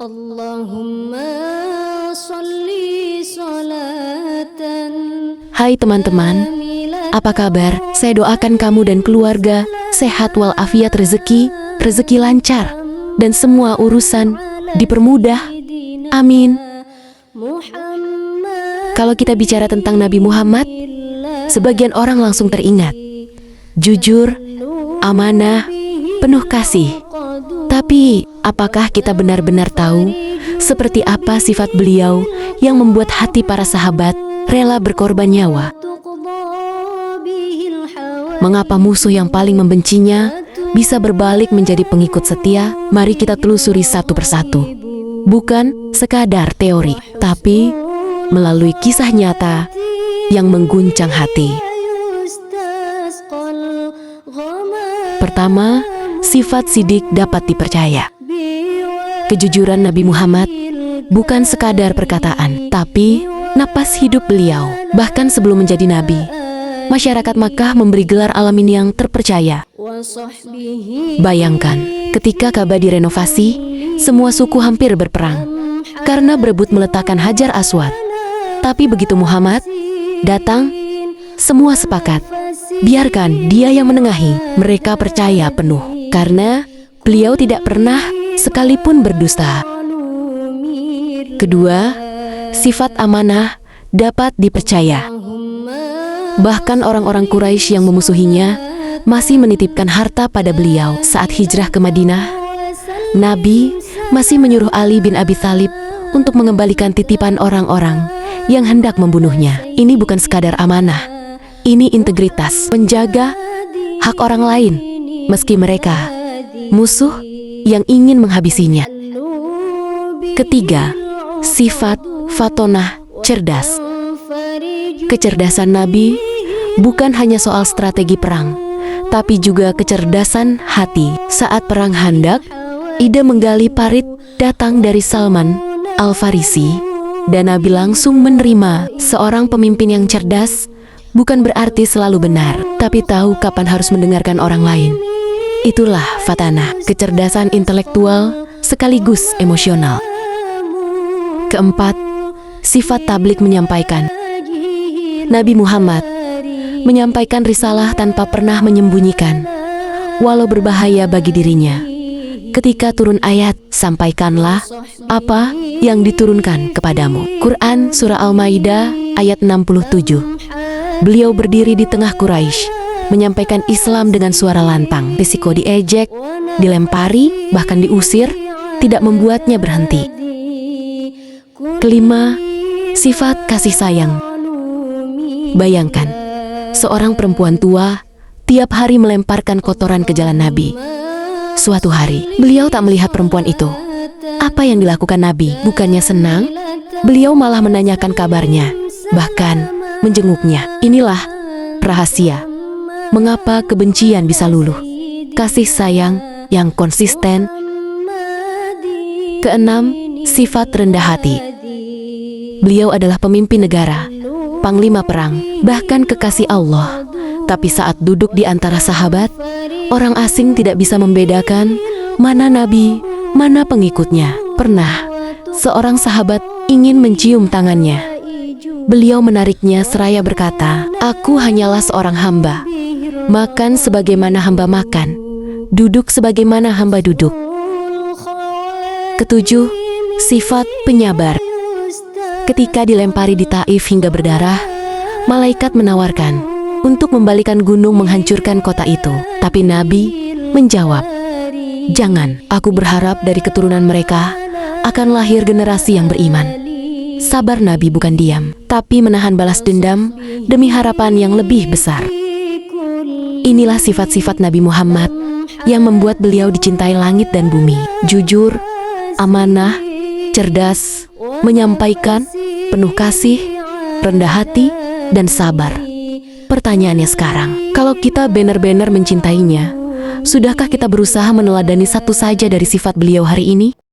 Allahumma sholli sholatan. Hai teman-teman, apa kabar? Saya doakan kamu dan keluarga sehat walafiat, rezeki lancar, dan semua urusan dipermudah. Amin. Kalau kita bicara tentang Nabi Muhammad, sebagian orang langsung teringat jujur, amanah, penuh kasih. Tapi, apakah kita benar-benar tahu seperti apa sifat beliau yang membuat hati para sahabat rela berkorban nyawa? Mengapa musuh yang paling membencinya bisa berbalik menjadi pengikut setia? Mari kita telusuri satu persatu. Bukan sekadar teori, tapi melalui kisah nyata yang mengguncang hati. Pertama, sifat sidik dapat dipercaya. Kejujuran Nabi Muhammad bukan sekadar perkataan, tapi napas hidup beliau. Bahkan sebelum menjadi nabi, masyarakat Makkah memberi gelar alamin yang terpercaya. Bayangkan, ketika Ka'bah direnovasi, semua suku hampir berperang karena berebut meletakkan Hajar Aswad. Tapi begitu Muhammad datang, semua sepakat, biarkan dia yang menengahi. Mereka percaya penuh karena beliau tidak pernah sekalipun berdusta. Kedua, sifat amanah dapat dipercaya. Bahkan orang-orang Quraisy yang memusuhinya masih menitipkan harta pada beliau. Saat hijrah ke Madinah, Nabi masih menyuruh Ali bin Abi Thalib untuk mengembalikan titipan orang-orang yang hendak membunuhnya. Ini bukan sekadar amanah, ini integritas, menjaga hak orang lain meski mereka musuh yang ingin menghabisinya. Ketiga, sifat fatonah, cerdas. Kecerdasan Nabi bukan hanya soal strategi perang, tapi juga kecerdasan hati. Saat perang Khandaq, ide menggali parit datang dari Salman Al-Farisi, dan Nabi langsung menerima. Seorang pemimpin yang cerdas bukan berarti selalu benar, tapi tahu kapan harus mendengarkan orang lain. Itulah fatanah, kecerdasan intelektual sekaligus emosional. Keempat, sifat tablik menyampaikan. Nabi Muhammad menyampaikan risalah tanpa pernah menyembunyikan, walau berbahaya bagi dirinya. Ketika turun ayat, sampaikanlah apa yang diturunkan kepadamu. Quran Surah Al-Maidah ayat 67. Beliau berdiri di tengah Quraisy, menyampaikan Islam dengan suara lantang. Risiko diejek, dilempari, bahkan diusir tidak membuatnya berhenti. Kelima, sifat kasih sayang. Bayangkan, seorang perempuan tua tiap hari melemparkan kotoran ke jalan Nabi. Suatu hari, beliau tak melihat perempuan itu. Apa yang dilakukan Nabi? Bukannya senang, beliau malah menanyakan kabarnya, bahkan menjenguknya. Inilah rahasia mengapa kebencian bisa luluh. Kasih sayang yang konsisten. Keenam, sifat rendah hati. Beliau adalah pemimpin negara, panglima perang, bahkan kekasih Allah. Tapi saat duduk di antara sahabat, orang asing tidak bisa membedakan mana nabi, mana pengikutnya. Pernah, seorang sahabat ingin mencium tangannya. Beliau menariknya seraya berkata, "Aku hanyalah seorang hamba. Makan sebagaimana hamba makan, duduk sebagaimana hamba duduk." Ketujuh, sifat penyabar. Ketika dilempari di Taif hingga berdarah, malaikat menawarkan untuk membalikan gunung menghancurkan kota itu. Tapi Nabi menjawab, "Jangan, aku berharap dari keturunan mereka akan lahir generasi yang beriman." Sabar Nabi bukan diam, tapi menahan balas dendam demi harapan yang lebih besar. Inilah sifat-sifat Nabi Muhammad yang membuat beliau dicintai langit dan bumi. Jujur, amanah, cerdas, menyampaikan, penuh kasih, rendah hati, dan sabar. Pertanyaannya sekarang, kalau kita benar-benar mencintainya, sudahkah kita berusaha meneladani satu saja dari sifat beliau hari ini?